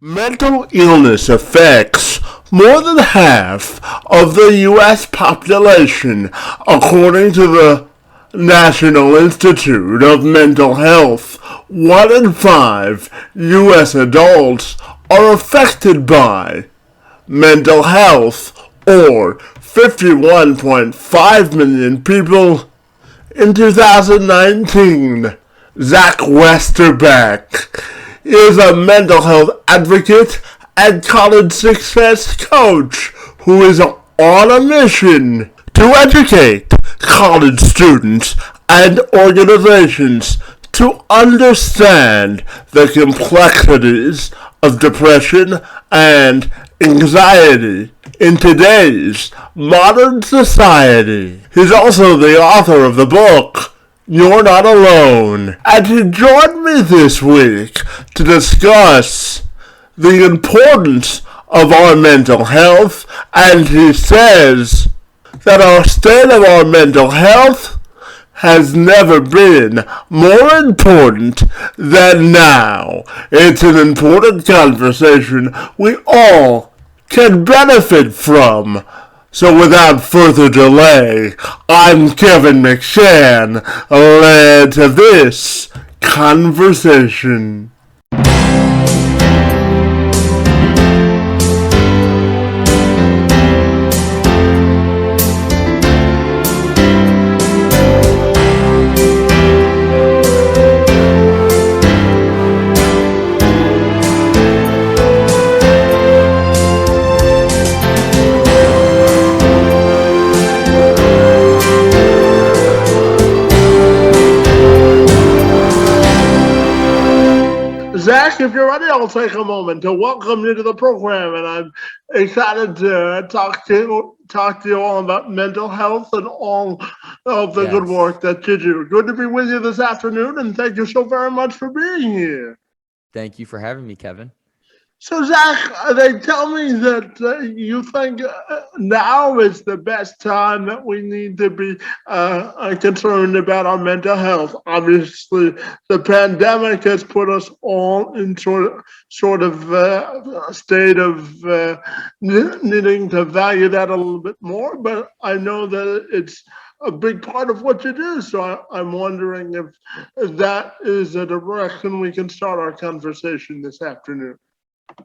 Mental illness affects more than half of the U.S. population, according to the National Institute of Mental Health. 1 in 5 U.S. adults are affected by mental health, or 51.5 million people in 2019. Zach Westerbeck is a mental health advocate and college success coach who is on a mission to educate college students and organizations to understand the complexities of depression and anxiety in today's modern society. He's also the author of the book You're Not Alone. And he joined me this week to discuss the importance of our mental health, and he says that our state of our mental health has never been more important than now. It's an important conversation we all can benefit from. So without further delay, I'm Kevin McShann. Let's have this conversation. Zach, if you're ready, I'll take a moment to welcome you to the program, and I'm excited to talk to you all about mental health and all of the good work that you do. Good to be with you this afternoon, and thank you so very much for being here. Thank you for having me, Kevin. So, Zach, they tell me that you think now is the best time that we need to be concerned about our mental health. Obviously, the pandemic has put us all in sort of state of needing to value that a little bit more. But I know that it's a big part of what you do. So I'm wondering if that is a direction we can start our conversation this afternoon.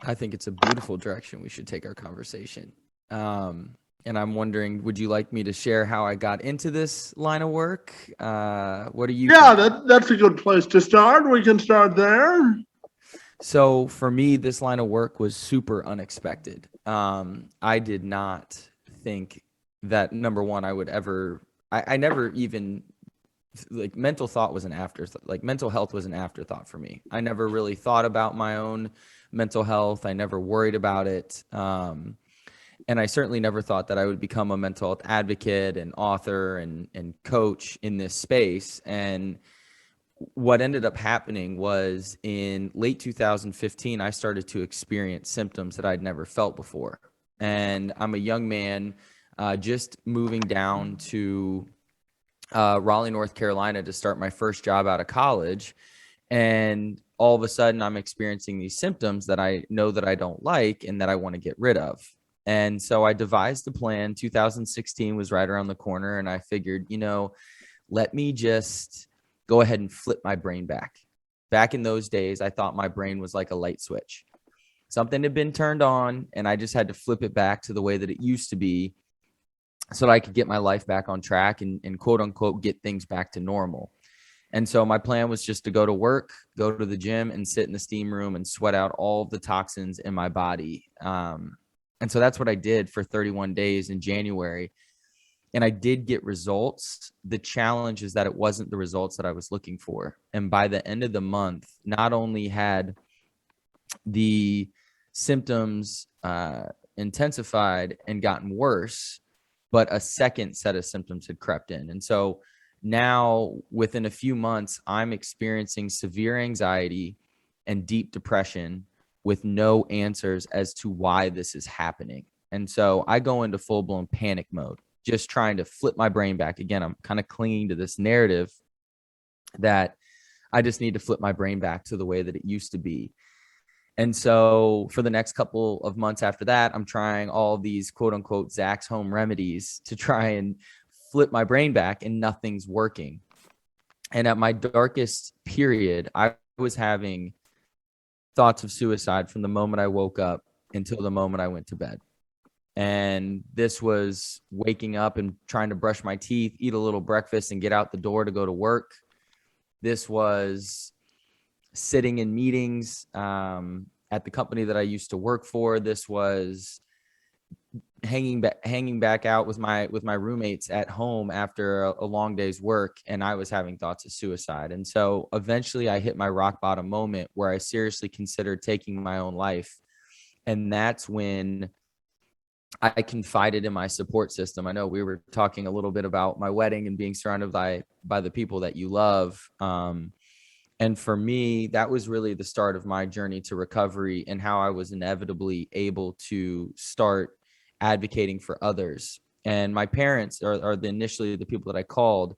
I think it's a beautiful direction we should take our conversation. And I'm wondering, would you like me to share how I got into this line of work? What do you think? That's a good place to start. We can start there. So for me, this line of work was super unexpected. I did not think that, number one, I would ever, I never even, like, mental thought was an afterthought. Like, mental health was an afterthought for me. I never really thought about my own mental health. I never worried about it. And I certainly never thought that I would become a mental health advocate and author and coach in this space. And what ended up happening was in late 2015, I started to experience symptoms that I'd never felt before. And I'm a young man just moving down to Raleigh, North Carolina to start my first job out of college. And all of a sudden I'm experiencing these symptoms that I know that I don't like and that I want to get rid of. And so I devised a plan. 2016 was right around the corner, and I figured, let me just go ahead and flip my brain back. Back in those days, I thought my brain was like a light switch. Something had been turned on, and I just had to flip it back to the way that it used to be so that I could get my life back on track and quote unquote, get things back to normal. And so my plan was just to go to work, go to the gym, and sit in the steam room and sweat out all of the toxins in my body. And so that's what I did for 31 days in January. And I did get results. The challenge is that it wasn't the results that I was looking for. And by the end of the month, not only had the symptoms intensified and gotten worse, but a second set of symptoms had crept in. And so now, within a few months, I'm experiencing severe anxiety and deep depression with no answers as to why this is happening. And so I go into full-blown panic mode, just trying to flip my brain back. Again, I'm kind of clinging to this narrative that I just need to flip my brain back to the way that it used to be. And so for the next couple of months after that, I'm trying all these quote unquote Zach's home remedies to try and flip my brain back, and nothing's working. And at my darkest period, I was having thoughts of suicide from the moment I woke up until the moment I went to bed. And this was waking up and trying to brush my teeth, eat a little breakfast, and get out the door to go to work. This was sitting in meetings at the company that I used to work for. This was hanging back out with my roommates at home after a long day's work, and I was having thoughts of suicide. And so eventually I hit my rock bottom moment where I seriously considered taking my own life. And that's when I confided in my support system. I know we were talking a little bit about my wedding and being surrounded by the people that you love. And for me, that was really the start of my journey to recovery, and how I was inevitably able to start advocating for others. And my parents are initially the people that I called,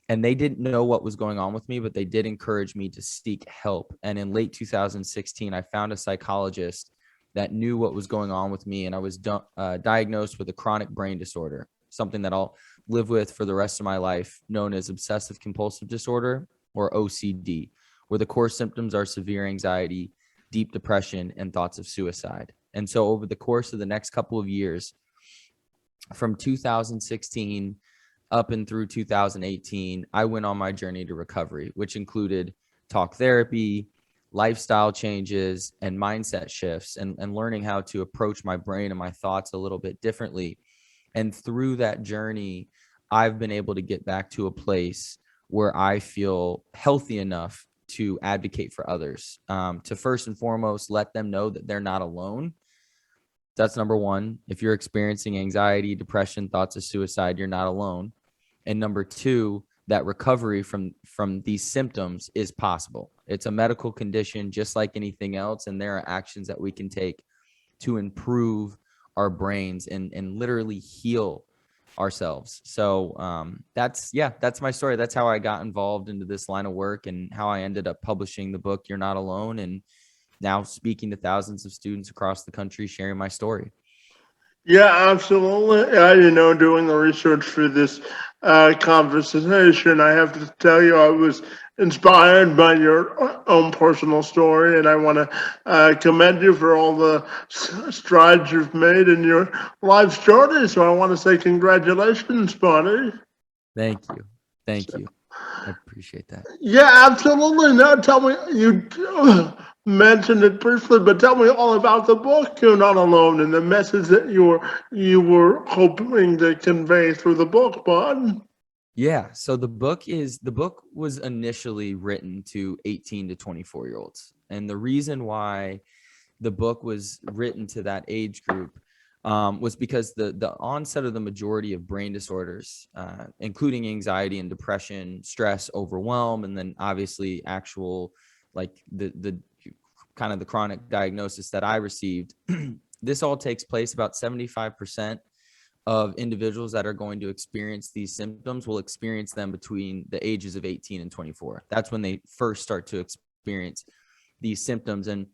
and they didn't know what was going on with me, but they did encourage me to seek help. And in late 2016, I found a psychologist that knew what was going on with me, and I was diagnosed with a chronic brain disorder, something that I'll live with for the rest of my life, known as obsessive compulsive disorder, or OCD, where the core symptoms are severe anxiety, deep depression, and thoughts of suicide. And so over the course of the next couple of years, from 2016 up and through 2018, I went on my journey to recovery, which included talk therapy, lifestyle changes, and mindset shifts, and learning how to approach my brain and my thoughts a little bit differently. And through that journey, I've been able to get back to a place where I feel healthy enough to advocate for others, to first and foremost let them know that they're not alone. That's number one. If you're experiencing anxiety, depression, thoughts of suicide, you're not alone. And number two, that recovery from these symptoms is possible. It's a medical condition just like anything else, and there are actions that we can take to improve our brains and literally heal ourselves. So that's my story. That's how I got involved into this line of work, and how I ended up publishing the book You're Not Alone, and now speaking to thousands of students across the country, sharing my story. Yeah, absolutely. Doing the research for this conversation, I have to tell you, I was inspired by your own personal story, and I want to commend you for all the strides you've made in your life's journey. So I want to say congratulations, buddy. Thank you. Thank you. I appreciate that. Yeah, absolutely. Now tell me, you mentioned it briefly, but tell me all about the book. You're Not Alone, and the message that you were hoping to convey through the book, bud. Yeah. So the book was initially written to 18 to 24 year olds. And the reason why the book was written to that age group was because the onset of the majority of brain disorders, including anxiety and depression, stress, overwhelm, and then obviously actual, like the kind of the chronic diagnosis that I received, this all takes place about 75% of individuals that are going to experience these symptoms will experience them between the ages of 18 and 24. That's when they first start to experience these symptoms. And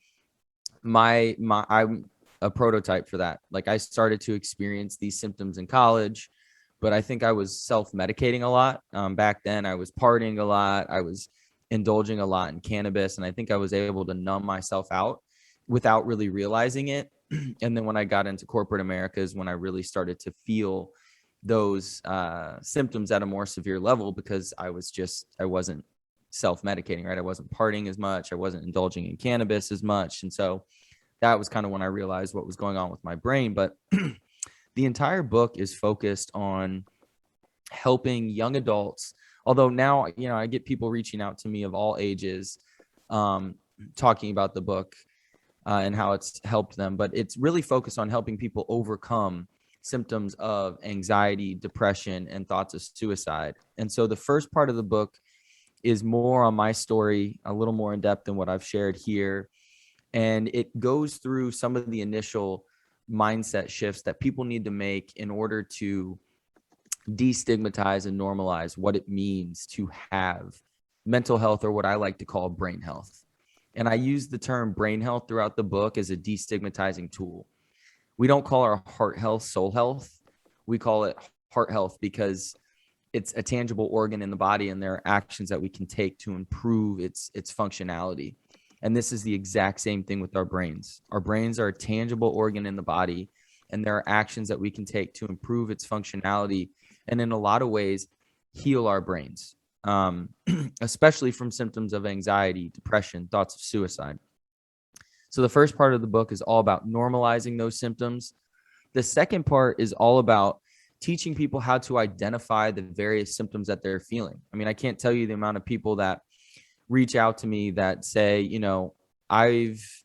I'm a prototype for that. Like, I started to experience these symptoms in college, but I think I was self-medicating a lot. Back then I was partying a lot. I was indulging a lot in cannabis, and I think I was able to numb myself out without really realizing it. And then when I got into corporate America is when I really started to feel those symptoms at a more severe level, because I wasn't self-medicating, right? I wasn't partying as much. I wasn't indulging in cannabis as much. And so that was kind of when I realized what was going on with my brain. But the entire book is focused on helping young adults. Although now, I get people reaching out to me of all ages, talking about the book and how it's helped them. But it's really focused on helping people overcome symptoms of anxiety, depression, and thoughts of suicide. And so the first part of the book is more on my story, a little more in depth than what I've shared here. And it goes through some of the initial mindset shifts that people need to make in order to destigmatize and normalize what it means to have mental health, or what I like to call brain health. And I use the term brain health throughout the book as a destigmatizing tool. We don't call our heart health soul health. We call it heart health because it's a tangible organ in the body, and there are actions that we can take to improve its functionality. And this is the exact same thing with our brains. Our brains are a tangible organ in the body, and there are actions that we can take to improve its functionality, and in a lot of ways heal our brains, especially from symptoms of anxiety, depression, thoughts of suicide. So the first part of the book is all about normalizing those symptoms. The second part is all about teaching people how to identify the various symptoms that they're feeling. I mean, I can't tell you the amount of people that reach out to me that say, I've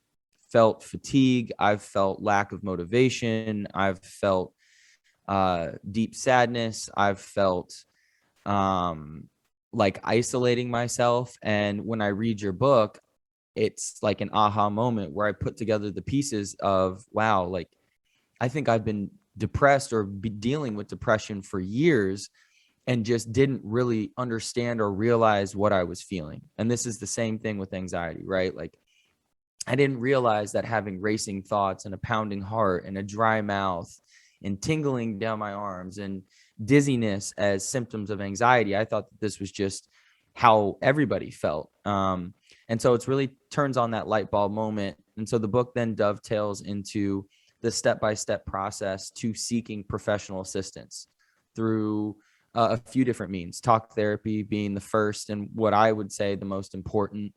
felt fatigue, I've felt lack of motivation, I've felt deep sadness, I've felt like isolating myself. And when I read your book, it's like an aha moment where I put together the pieces of, wow, like I think I've been depressed or be dealing with depression for years and just didn't really understand or realize what I was feeling. And this is the same thing with anxiety, right? Like I didn't realize that having racing thoughts and a pounding heart and a dry mouth and tingling down my arms and dizziness as symptoms of anxiety. I thought that this was just how everybody felt. And so it's really turns on that light bulb moment. And so the book then dovetails into the step-by-step process to seeking professional assistance through a few different means, talk therapy being the first and what I would say the most important.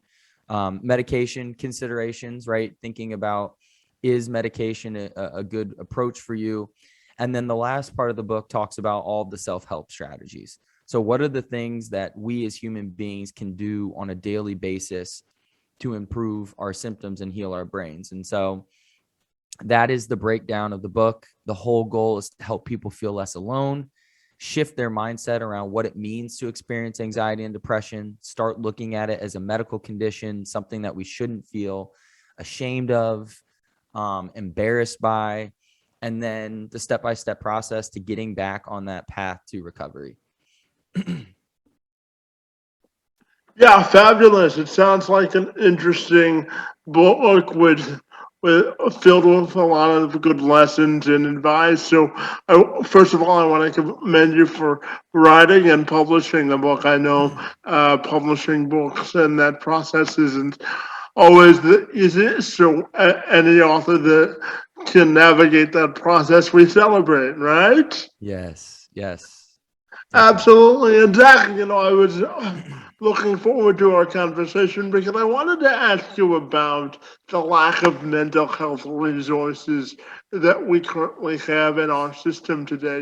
Medication considerations, right? Thinking about, is medication a good approach for you? And then the last part of the book talks about all the self-help strategies. So what are the things that we as human beings can do on a daily basis to improve our symptoms and heal our brains? And so that is the breakdown of the book. The whole goal is to help people feel less alone, shift their mindset around what it means to experience anxiety and depression, start looking at it as a medical condition, something that we shouldn't feel ashamed of, embarrassed by, and then the step-by-step process to getting back on that path to recovery. Yeah, fabulous. It sounds like an interesting book with filled with a lot of good lessons and advice. So, first of all, I want to commend you for writing and publishing the book. I know publishing books and that process isn't always the easiest. So, any author that can navigate that process, we celebrate, right? Yes, yes, definitely. Absolutely, and Zach, I was looking forward to our conversation because I wanted to ask you about the lack of mental health resources that we currently have in our system today.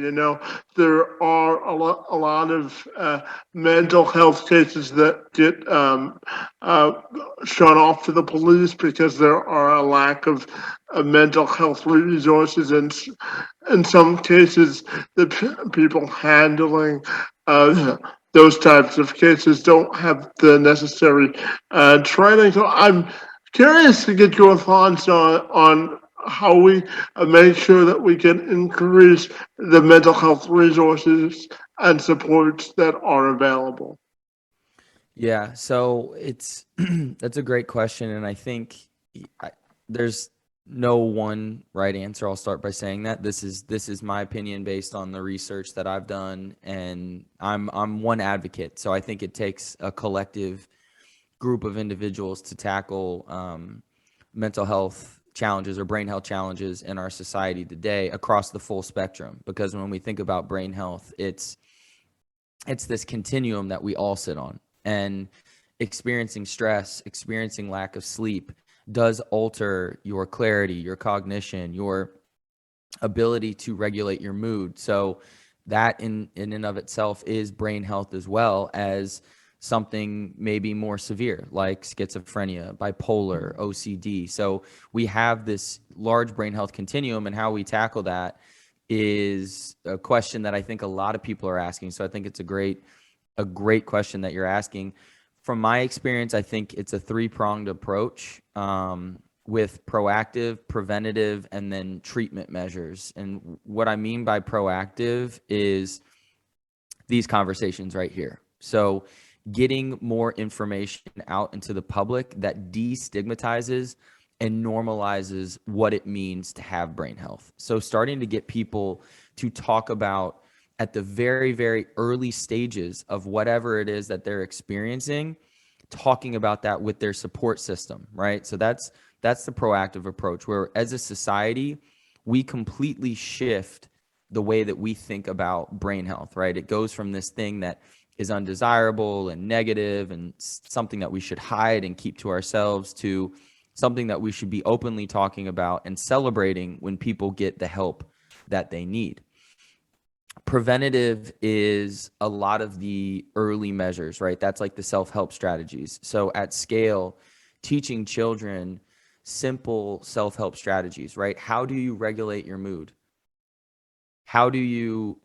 There are a lot of mental health cases that get shut off to the police because there are a lack of mental health resources, and in some cases, the people handling those types of cases don't have the necessary training. So I'm curious to get your thoughts on how we make sure that we can increase the mental health resources and supports that are available. Yeah, so it's that's a great question, and I think I, there's no one right answer. I'll start by saying that this is my opinion based on the research that I've done, and I'm one advocate. So I think it takes a collective group of individuals to tackle mental health challenges or brain health challenges in our society today across the full spectrum. Because when we think about brain health, it's this continuum that we all sit on, and experiencing stress, experiencing lack of sleep does alter your clarity, your cognition, your ability to regulate your mood. So that in and of itself is brain health, as well as something maybe more severe like schizophrenia, bipolar, OCD. So we have this large brain health continuum, and how we tackle that is a question that I think a lot of people are asking. So I think it's a great question that you're asking. From my experience, I think it's a three-pronged approach, with proactive, preventative, and then treatment measures. And what I mean by proactive is these conversations right here. So getting more information out into the public that destigmatizes and normalizes what it means to have brain health. So starting to get people to talk about at the very, very early stages of whatever it is that they're experiencing, talking about that with their support system, right? So that's the proactive approach, where as a society, we completely shift the way that we think about brain health, right? It goes from this thing that is undesirable and negative and something that we should hide and keep to ourselves, to something that we should be openly talking about and celebrating when people get the help that they need. Preventative is a lot of the early measures, right? That's like the self-help strategies. So at scale, teaching children simple self-help strategies, right? How do you regulate your mood? How do you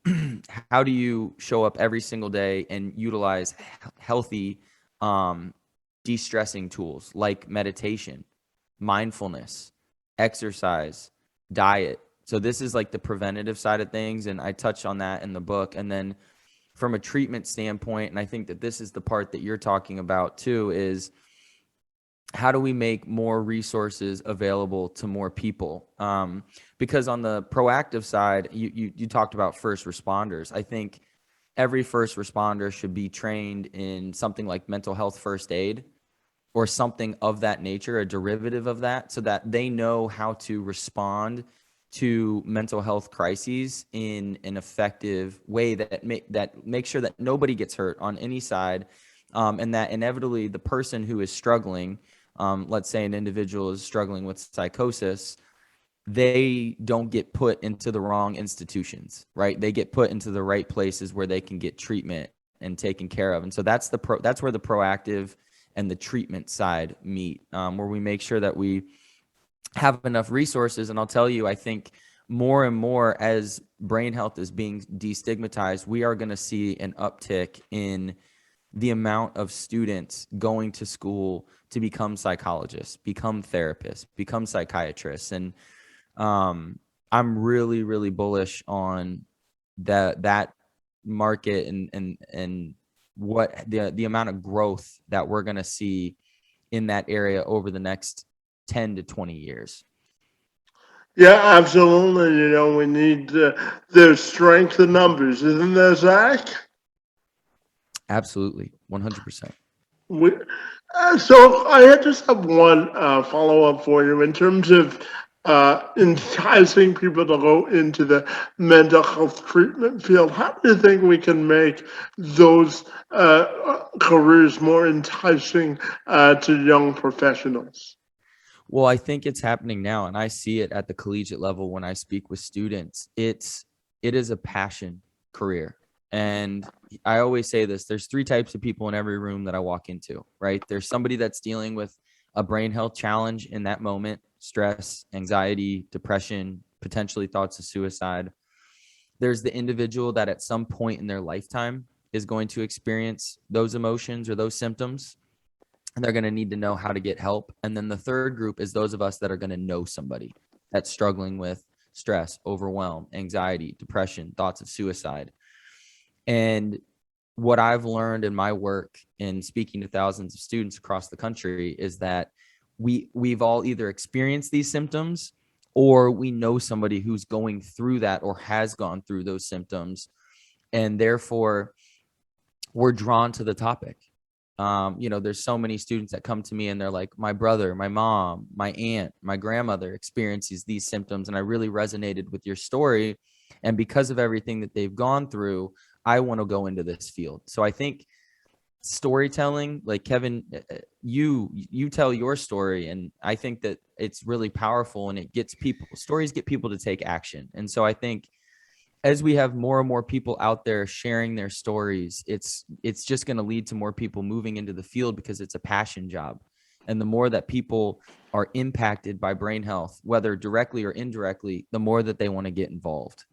how do you show up every single day and utilize healthy de-stressing tools like meditation, mindfulness, exercise, diet? So this is like the preventative side of things, and I touch on that in the book. And then from a treatment standpoint, and I think that this is the part that you're talking about too, is how do we make more resources available to more people? Because on the proactive side, you talked about first responders. I think every first responder should be trained in something like mental health first aid or something of that nature, a derivative of that, so that they know how to respond to mental health crises in an effective way that makes sure that nobody gets hurt on any side, and that inevitably the person who is struggling, let's say an individual is struggling with psychosis, they don't get put into the wrong institutions, right? They get put into the right places where they can get treatment and taken care of. And so that's where the proactive and the treatment side meet, where we make sure that we have enough resources. And I'll tell you, I think more and more as brain health is being destigmatized, we are going to see an uptick in the amount of students going to school to become psychologists, become therapists, become psychiatrists. And I'm really, really bullish on that market and what the amount of growth that we're going to see in that area over the next 10 to 20 years. Yeah, absolutely. We need the strength of numbers, isn't there, Zach? Absolutely. 100%. We, so I just have one follow-up for you in terms of enticing people to go into the mental health treatment field. How do you think we can make those careers more enticing to young professionals? Well, I think it's happening now, and I see it at the collegiate level when I speak with students. It is a passion career. And I always say this, there's three types of people in every room that I walk into, right? There's somebody that's dealing with a brain health challenge in that moment, stress, anxiety, depression, potentially thoughts of suicide. There's the individual that at some point in their lifetime is going to experience those emotions or those symptoms, and they're going to need to know how to get help. And then the third group is those of us that are going to know somebody that's struggling with stress, overwhelm, anxiety, depression, thoughts of suicide. And what I've learned in my work in speaking to thousands of students across the country is that we've all either experienced these symptoms or we know somebody who's going through that or has gone through those symptoms. And therefore, we're drawn to the topic. There's so many students that come to me and they're like, my brother, my mom, my aunt, my grandmother experiences these symptoms, and I really resonated with your story. And because of everything that they've gone through, I want to go into this field. So I think storytelling, like Kevin, you tell your story, and I think that it's really powerful, and stories get people to take action. And so I think as we have more and more people out there sharing their stories, it's just going to lead to more people moving into the field because it's a passion job. And the more that people are impacted by brain health, whether directly or indirectly, the more that they want to get involved.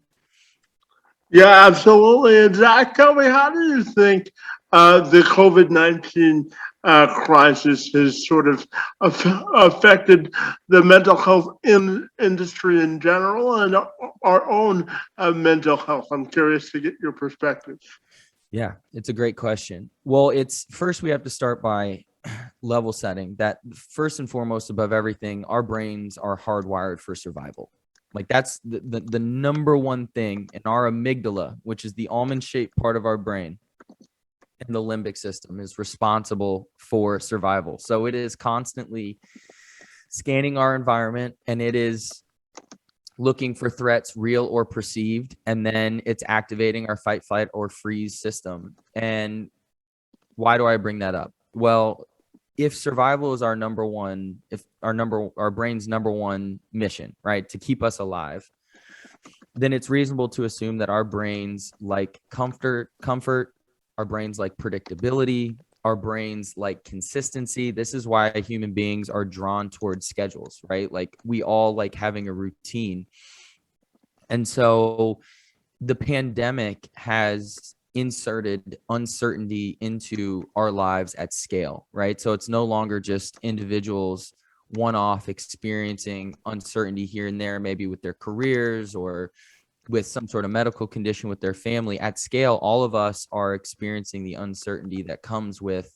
Yeah, absolutely. And Zach, tell me, how do you think the COVID-19 crisis has sort of affected the mental health industry in general and our own mental health? I'm curious to get your perspective. Yeah, it's a great question. Well, it's first we have to start by level setting that first and foremost, above everything, our brains are hardwired for survival. Like that's the number one thing in our amygdala, which is the almond shaped part of our brain and the limbic system is responsible for survival. So it is constantly scanning our environment and it is looking for threats, real or perceived, and then it's activating our fight, flight, or freeze system. And why do I bring that up? Well, if survival is our number one, if our brain's number one mission, right, to keep us alive, then it's reasonable to assume that our brains like comfort, our brains like predictability, our brains like consistency. This is why human beings are drawn towards schedules, right? Like we all like having a routine. And so the pandemic has inserted uncertainty into our lives at scale, right? So it's no longer just individuals one-off experiencing uncertainty here and there, maybe with their careers or with some sort of medical condition with their family. At scale, all of us are experiencing the uncertainty that comes with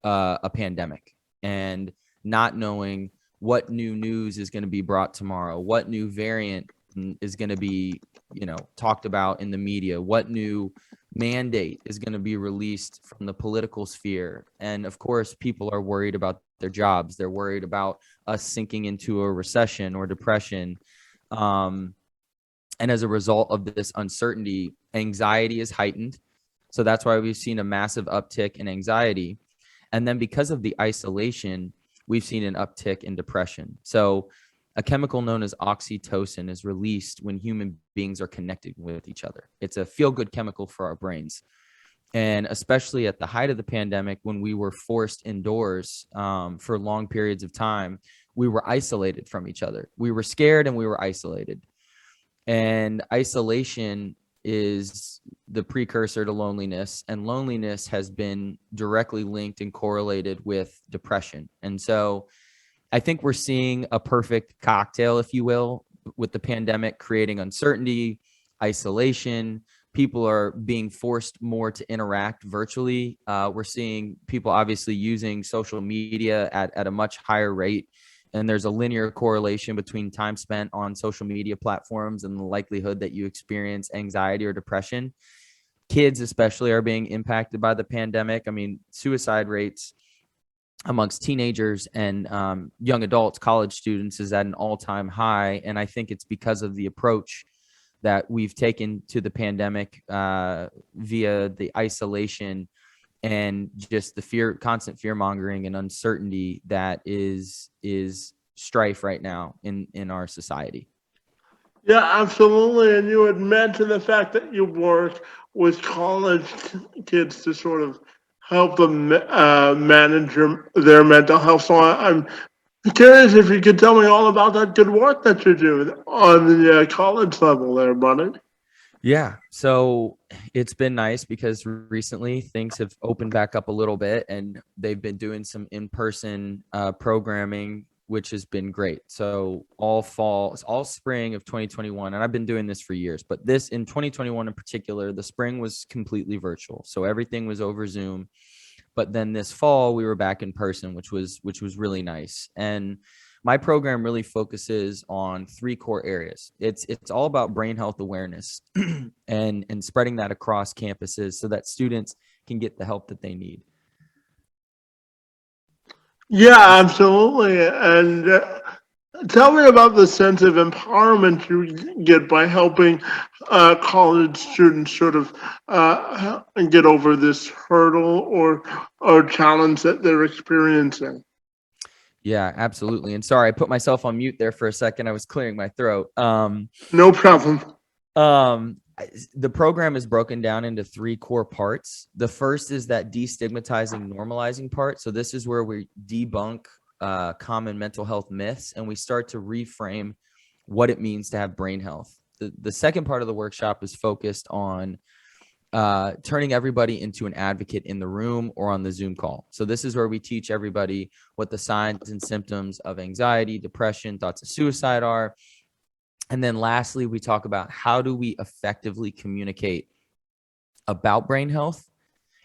a pandemic and not knowing what new news is going to be brought tomorrow, what new variant is going to be, talked about in the media, what new mandate is going to be released from the political sphere. And of course, people are worried about their jobs. They're worried about us sinking into a recession or depression. And as a result of this uncertainty, anxiety is heightened. So that's why we've seen a massive uptick in anxiety. And then because of the isolation, we've seen an uptick in depression. So a chemical known as oxytocin is released when human beings are connected with each other. It's a feel-good chemical for our brains. And especially at the height of the pandemic, when we were forced indoors for long periods of time, we were isolated from each other. We were scared and we were isolated. And isolation is the precursor to loneliness, and loneliness has been directly linked and correlated with depression. And so I think we're seeing a perfect cocktail, if you will, with the pandemic creating uncertainty, isolation. People are being forced more to interact virtually. We're seeing people obviously using social media at a much higher rate. And there's a linear correlation between time spent on social media platforms and the likelihood that you experience anxiety or depression. Kids especially are being impacted by the pandemic. I mean, suicide rates amongst teenagers and young adults, college students, is at an all-time high. And I think it's because of the approach that we've taken to the pandemic via the isolation and just the constant fear mongering and uncertainty that is strife right now in our society. Yeah, absolutely. And you had mentioned the fact that you work with college kids to sort of help them manage their mental health. So I'm curious if you could tell me all about that good work that you're doing on the college level there, buddy. Yeah. So it's been nice because recently things have opened back up a little bit and they've been doing some in-person programming, which has been great. So all spring of 2021, and I've been doing this for years, but this in 2021 in particular, the spring was completely virtual. So everything was over Zoom. But then this fall we were back in person, which was really nice. And my program really focuses on three core areas. It's all about brain health awareness and spreading that across campuses so that students can get the help that they need. Yeah, absolutely. And tell me about the sense of empowerment you get by helping college students sort of get over this hurdle or challenge that they're experiencing. Yeah, absolutely. And sorry, I put myself on mute there for a second. I was clearing my throat. No problem. The program is broken down into three core parts. The first is that destigmatizing, normalizing part. So this is where we debunk common mental health myths and we start to reframe what it means to have brain health. The second part of the workshop is focused on turning everybody into an advocate in the room or on the Zoom call. So this is where we teach everybody what the signs and symptoms of anxiety, depression, thoughts of suicide are. And then lastly, we talk about how do we effectively communicate about brain health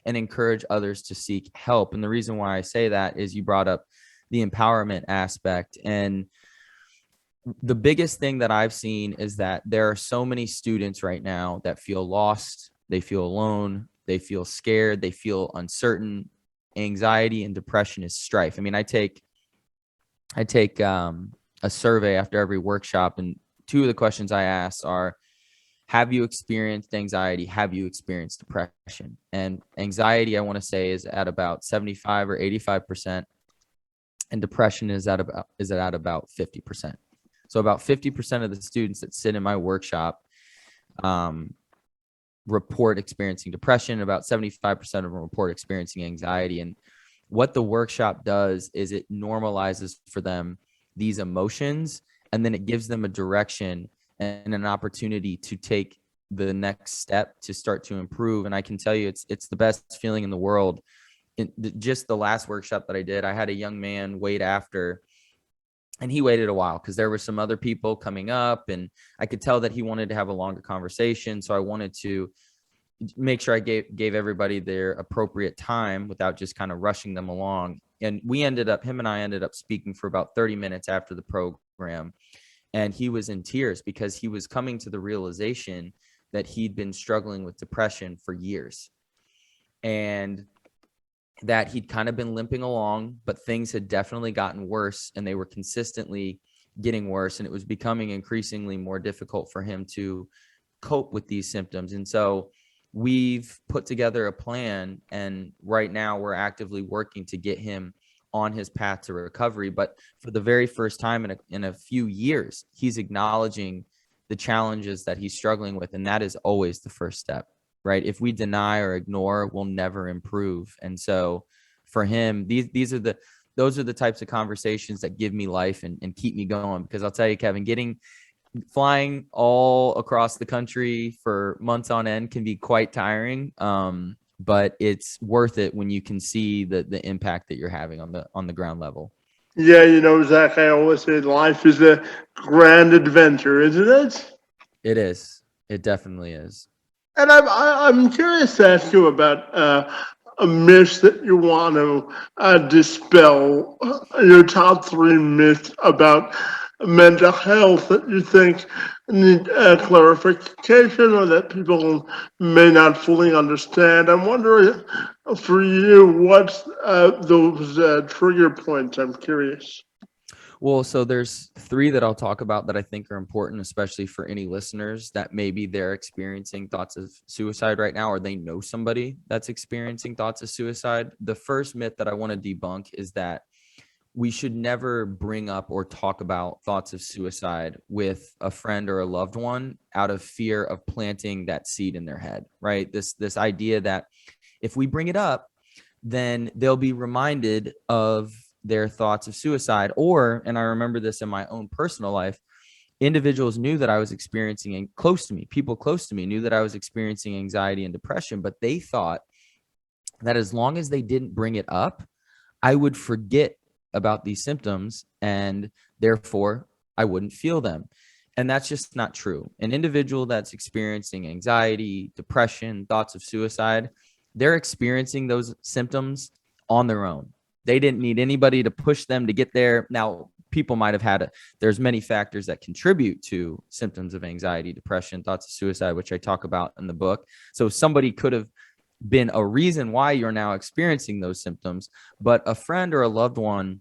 and encourage others to seek help. And the reason why I say that is you brought up the empowerment aspect. And the biggest thing that I've seen is that there are so many students right now that feel lost, they feel alone, they feel scared, they feel uncertain. Anxiety and depression is strife. I mean, I take a survey after every workshop, and two of the questions I ask are, have you experienced anxiety? Have you experienced depression? And anxiety, I want to say, is at about 75 or 85%, and depression is at about 50%. So about 50% of the students that sit in my workshop report experiencing depression. About 75% of them report experiencing anxiety. And what the workshop does is it normalizes for them these emotions, and then it gives them a direction and an opportunity to take the next step to start to improve. And I can tell you, it's the best feeling in the world. Just the last workshop that I did, I had a young man wait after, and he waited a while because there were some other people coming up, and I could tell that he wanted to have a longer conversation. So I wanted to make sure I gave everybody their appropriate time without just kind of rushing them along. And him and I ended up speaking for about 30 minutes after the program. And he was in tears because he was coming to the realization that he'd been struggling with depression for years, and that he'd kind of been limping along, but things had definitely gotten worse, and they were consistently getting worse. And it was becoming increasingly more difficult for him to cope with these symptoms. And so we've put together a plan, and right now we're actively working to get him on his path to recovery. But for the very first time in a few years, he's acknowledging the challenges that he's struggling with. And that is always the first step, right? If we deny or ignore, we'll never improve. And so for him, those are the types of conversations that give me life and keep me going. Because I'll tell you, Kevin, flying all across the country for months on end can be quite tiring. But it's worth it when you can see the impact that you're having on the ground level. Yeah, Zach, I always say life is a grand adventure, isn't it? It is. It definitely is. And I'm curious to ask you about a myth that you want to dispel. Your top three myths about mental health that you think need clarification, or that people may not fully understand. I'm wondering, for you, what's those trigger points? I'm curious. Well, so there's three that I'll talk about that I think are important, especially for any listeners that maybe they're experiencing thoughts of suicide right now, or they know somebody that's experiencing thoughts of suicide. The first myth that I want to debunk is that we should never bring up or talk about thoughts of suicide with a friend or a loved one out of fear of planting that seed in their head, right? This idea that if we bring it up, then they'll be reminded of their thoughts of suicide. And I remember this in my own personal life, individuals knew that I was experiencing, and people close to me knew that I was experiencing anxiety and depression, but they thought that as long as they didn't bring it up, I would forget about these symptoms, and therefore I wouldn't feel them. And that's just not true. An individual that's experiencing anxiety, depression, thoughts of suicide, they're experiencing those symptoms on their own. They didn't need anybody to push them to get there. Now, people might have there's many factors that contribute to symptoms of anxiety, depression, thoughts of suicide, which I talk about in the book. So somebody could have been a reason why you're now experiencing those symptoms, but a friend or a loved one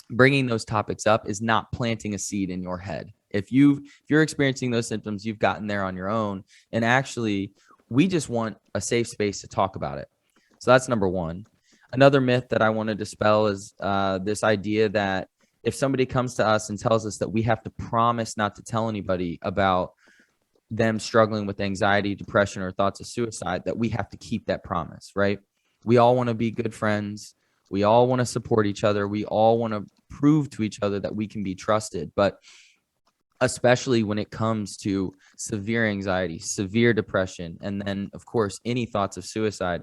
bringing those topics up is not planting a seed in your head. If you're experiencing those symptoms, you've gotten there on your own. And actually, we just want a safe space to talk about it. So that's number one. Another myth that I want to dispel is this idea that if somebody comes to us and tells us that we have to promise not to tell anybody about them struggling with anxiety, depression, or thoughts of suicide, that we have to keep that promise, right? We all want to be good friends. We all want to support each other. We all want to prove to each other that we can be trusted. But especially when it comes to severe anxiety, severe depression, and then, of course, any thoughts of suicide,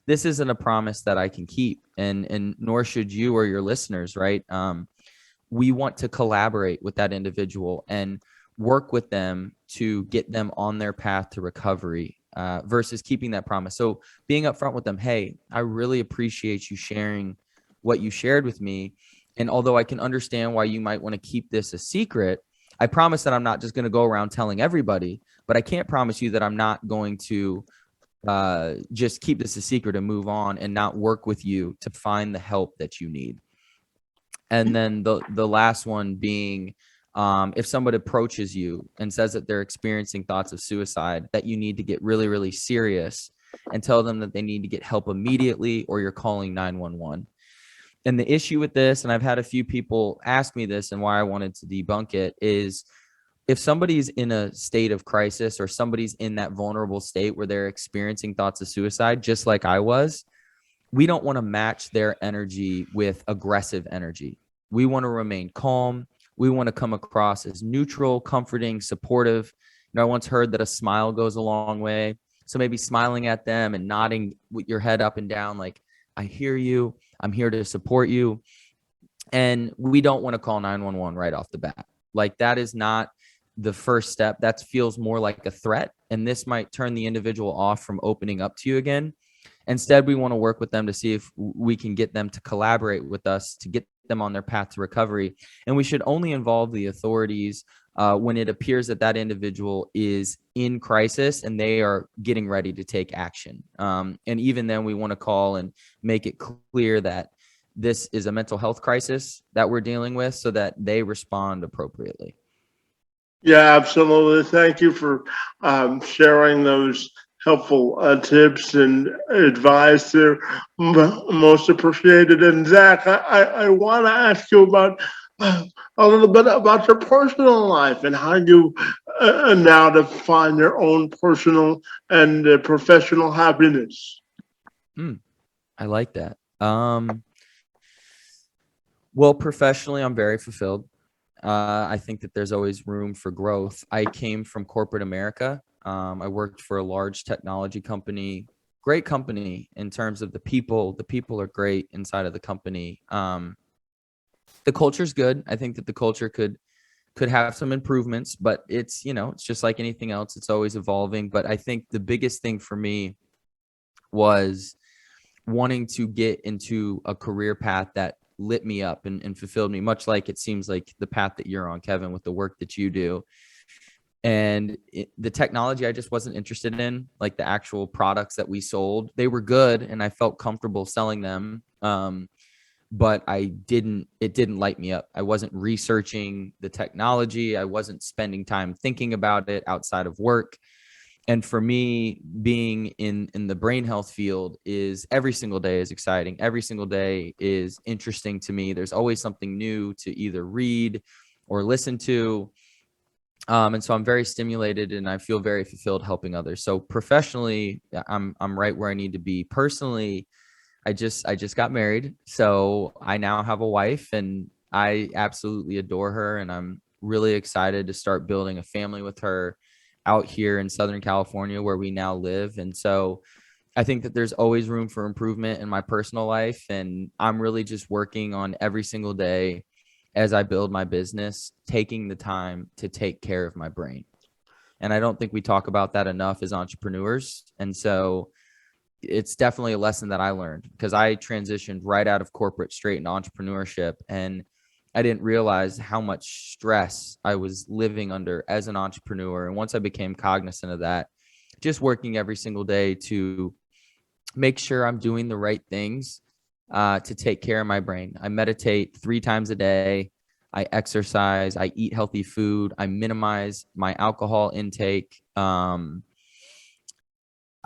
this isn't a promise that I can keep, and nor should you or your listeners, right? We want to collaborate with that individual and work with them to get them on their path to recovery. versus keeping that promise. So being upfront with them, hey, I really appreciate you sharing what you shared with me. And although I can understand why you might want to keep this a secret, I promise that I'm not just going to go around telling everybody, but I can't promise you that I'm not going to just keep this a secret and move on and not work with you to find the help that you need. And then the last one being, if somebody approaches you and says that they're experiencing thoughts of suicide, that you need to get really, really serious and tell them that they need to get help immediately or you're calling 911. And the issue with this, and I've had a few people ask me this and why I wanted to debunk it, is if somebody's in a state of crisis or somebody's in that vulnerable state where they're experiencing thoughts of suicide, just like I was, we don't want to match their energy with aggressive energy. We want to remain calm. We want to come across as neutral, comforting, supportive. You know, I once heard that a smile goes a long way. So maybe smiling at them and nodding with your head up and down, like, I hear you. I'm here to support you. And we don't want to call 911 right off the bat. Like, that is not the first step. That feels more like a threat. And this might turn the individual off from opening up to you again. Instead, we want to work with them to see if we can get them to collaborate with us to get them on their path to recovery. And we should only involve the authorities when it appears that that individual is in crisis and they are getting ready to take action. And even then, we want to call and make it clear that this is a mental health crisis that we're dealing with so that they respond appropriately. Yeah, absolutely. Thank you for sharing those helpful tips and advice. They're most appreciated. And Zach, I want to ask you about a little bit about your personal life and how you now define your own personal and professional happiness. I like that. Well, professionally, I'm very fulfilled. I think that there's always room for growth. I came from corporate America. I worked for a large technology company, great company in terms of the people. The people are great inside of the company. The culture's good. I think that the culture could have some improvements, but it's, it's just like anything else. It's always evolving. But I think the biggest thing for me was wanting to get into a career path that lit me up and fulfilled me, much like it seems like the path that you're on, Kevin, with the work that you do. And the technology I just wasn't interested in, like the actual products that we sold. They were good and I felt comfortable selling them. But it didn't light me up. I wasn't researching the technology. I wasn't spending time thinking about it outside of work. And for me, being in the brain health field is every single day is exciting. Every single day is interesting to me. There's always something new to either read or listen to. And so I'm very stimulated and I feel very fulfilled helping others. So professionally, I'm right where I need to be. Personally, I just got married. So I now have a wife and I absolutely adore her. And I'm really excited to start building a family with her out here in Southern California where we now live. And so I think that there's always room for improvement in my personal life. And I'm really just working on every single day as I build my business, taking the time to take care of my brain. And I don't think we talk about that enough as entrepreneurs. And so it's definitely a lesson that I learned because I transitioned right out of corporate straight into entrepreneurship. And I didn't realize how much stress I was living under as an entrepreneur. And once I became cognizant of that, just working every single day to make sure I'm doing the right things to take care of my brain. I meditate 3 times a day. I exercise. I eat healthy food. I minimize my alcohol intake.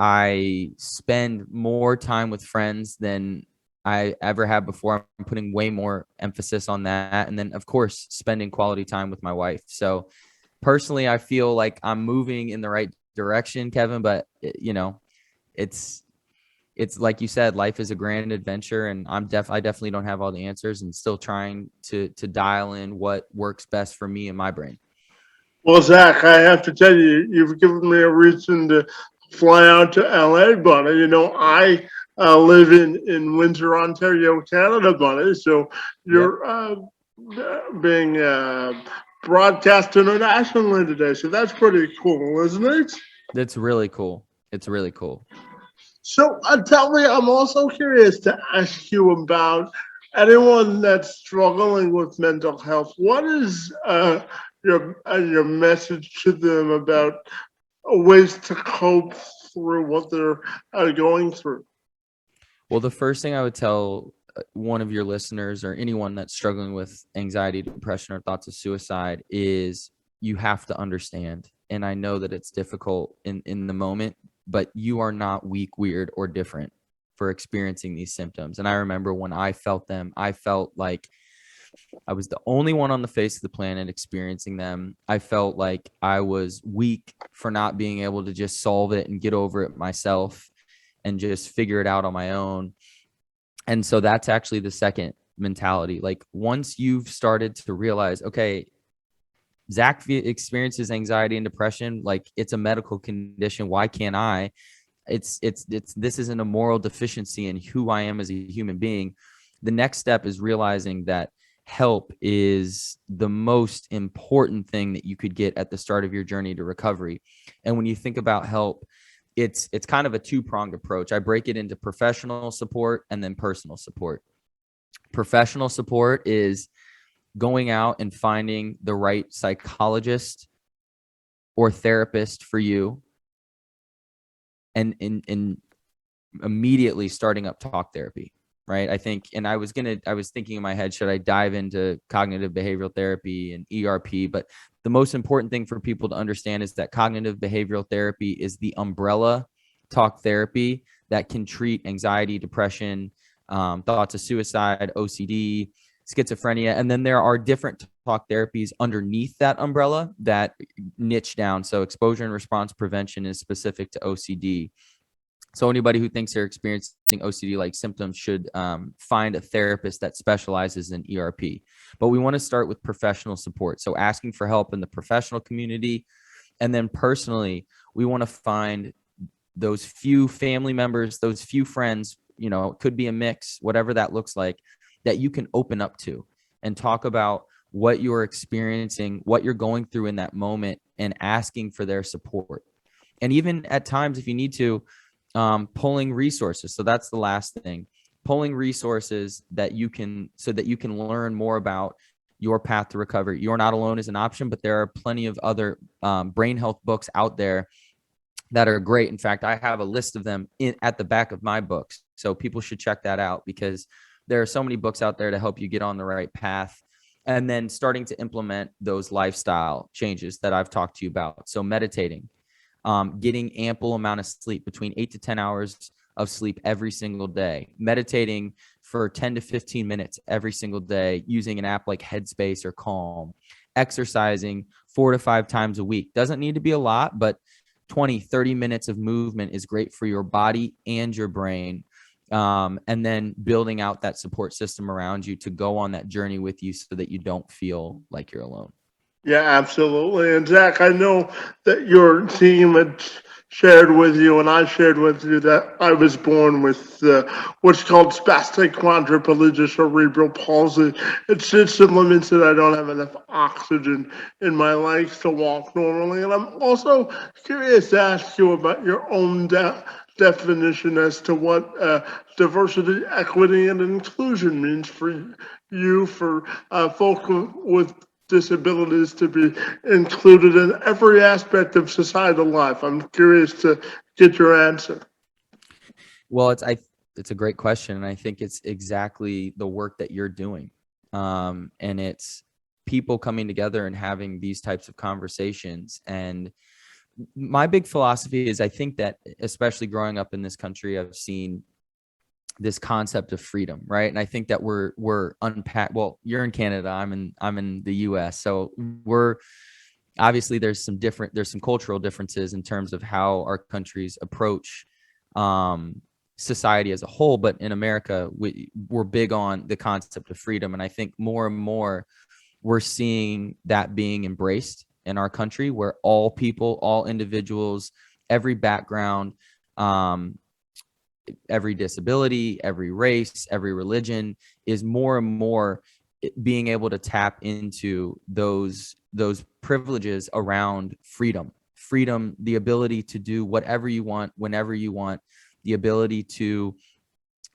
I spend more time with friends than I ever have before. I'm putting way more emphasis on that. And then, of course, spending quality time with my wife. So personally, I feel like I'm moving in the right direction, Kevin, but it's like you said, life is a grand adventure and I definitely don't have all the answers and still trying to dial in what works best for me and my brain. Well, Zach, I have to tell you, you've given me a reason to fly out to LA, buddy. I live in Windsor, Ontario, Canada, buddy. So Yep. you're being broadcast internationally today. So that's pretty cool, isn't it? That's really cool. It's really cool. So tell me, I'm also curious to ask you about anyone that's struggling with mental health. What is your message to them about ways to cope through what they're going through? Well, the first thing I would tell one of your listeners or anyone that's struggling with anxiety, depression, or thoughts of suicide is you have to understand. And I know that it's difficult in the moment, but you are not weak, weird, or different for experiencing these symptoms. And I remember when I felt them, I felt like I was the only one on the face of the planet experiencing them. I felt like I was weak for not being able to just solve it and get over it myself and just figure it out on my own. And so that's actually the second mentality. Like once you've started to realize, okay, Zach experiences anxiety and depression, like it's a medical condition. Why can't I? It's this isn't a moral deficiency in who I am as a human being. The next step is realizing that help is the most important thing that you could get at the start of your journey to recovery. And when you think about help, it's kind of a two-pronged approach. I break it into professional support and then personal support. Professional support is going out and finding the right psychologist or therapist for you and immediately starting up talk therapy, right? I think, and I was thinking in my head, should I dive into cognitive behavioral therapy and ERP? But the most important thing for people to understand is that cognitive behavioral therapy is the umbrella talk therapy that can treat anxiety, depression, thoughts of suicide, OCD, schizophrenia. And then there are different talk therapies underneath that umbrella that niche down. So exposure and response prevention is specific to OCD. So anybody who thinks they're experiencing OCD-like symptoms should find a therapist that specializes in ERP. But we want to start with professional support. So asking for help in the professional community. And then personally, we want to find those few family members, those few friends, you know, it could be a mix, whatever that looks like, that you can open up to and talk about what you're experiencing, what you're going through in that moment, and asking for their support. And even at times, if you need to, pulling resources. So that's the last thing, pulling resources that you can, so that you can learn more about your path to recovery. You're not alone is an option, but there are plenty of other brain health books out there that are great. In fact, I have a list of them at the back of my books. So people should check that out because there are so many books out there to help you get on the right path. And then starting to implement those lifestyle changes that I've talked to you about. So meditating, getting ample amount of sleep, between 8 to 10 hours of sleep every single day, meditating for 10 to 15 minutes every single day, using an app like Headspace or Calm, exercising 4 to 5 times a week. Doesn't need to be a lot, but 20, 30 minutes of movement is great for your body and your brain. And then building out that support system around you to go on that journey with you so that you don't feel like you're alone. Yeah, absolutely. And Zach, I know that your team had shared with you, and I shared with you that I was born with what's called spastic quadriplegia cerebral palsy. It's simply means that I don't have enough oxygen in my legs to walk normally. And I'm also curious to ask you about your own definition as to what diversity, equity, and inclusion means for you, for folk with disabilities to be included in every aspect of societal life. I'm curious to get your answer. Well, it's a great question, and I think it's exactly the work that you're doing. And it's people coming together and having these types of conversations. And my big philosophy is I think that, especially growing up in this country, I've seen this concept of freedom, right? And I think that we're unpack. Well, you're in Canada, I'm in the US, so we're obviously there's some cultural differences in terms of how our countries approach society as a whole. But in America, we're big on the concept of freedom, and I think more and more we're seeing that being embraced in our country, where all people, all individuals, every background, every disability, every race, every religion is more and more being able to tap into those privileges around freedom, freedom, the ability to do whatever you want, whenever you want, the ability to,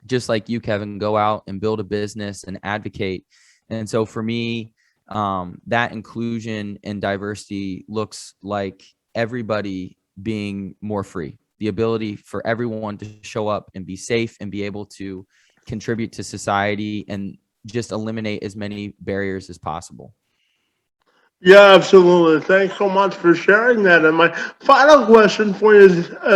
just like you, Kevin, go out and build a business and advocate. And so for me, that inclusion and diversity looks like everybody being more free, the ability for everyone to show up and be safe and be able to contribute to society and just eliminate as many barriers as possible. Yeah, absolutely. Thanks so much for sharing that. And my final question for you,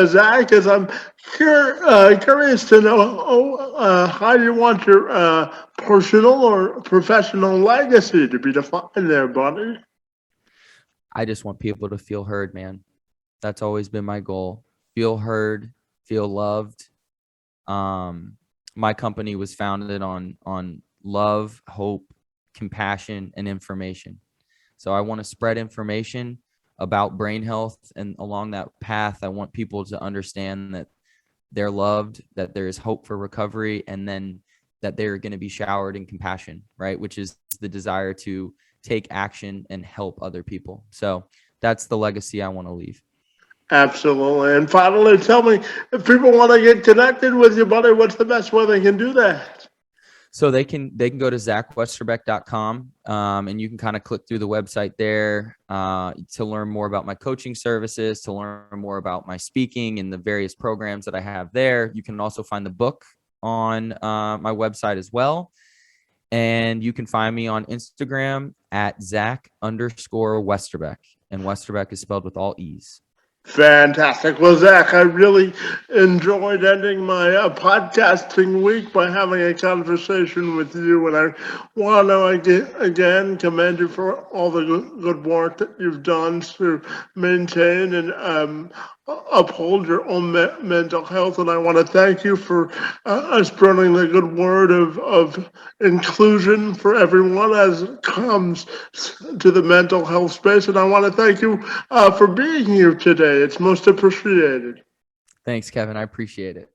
Zach, is I'm curious to know how you want your personal or professional legacy to be defined there, buddy. I just want people to feel heard, man. That's always been my goal. Feel heard, feel loved. My company was founded on love, hope, compassion, and information. So I want to spread information about brain health, and along that path, I want people to understand that they're loved, that there is hope for recovery, and then that they're going to be showered in compassion, right? Which is the desire to take action and help other people. So that's the legacy I want to leave. Absolutely. And finally, tell me, if people want to get connected with you, buddy, what's the best way they can do that? So they can go to zachwesterbeck.com, and you can kind of click through the website there to learn more about my coaching services, to learn more about my speaking and the various programs that I have there. You can also find the book on my website as well. And you can find me on Instagram at Zach_Westerbeck. And Westerbeck is spelled with all E's. Fantastic. Well, Zach, I really enjoyed ending my podcasting week by having a conversation with you. And I want to again commend you for all the good work that you've done to maintain and uphold your own mental health. And I want to thank you for spreading the good word of inclusion for everyone as it comes to the mental health space. And I want to thank you for being here today. It's most appreciated. Thanks, Kevin. I appreciate it.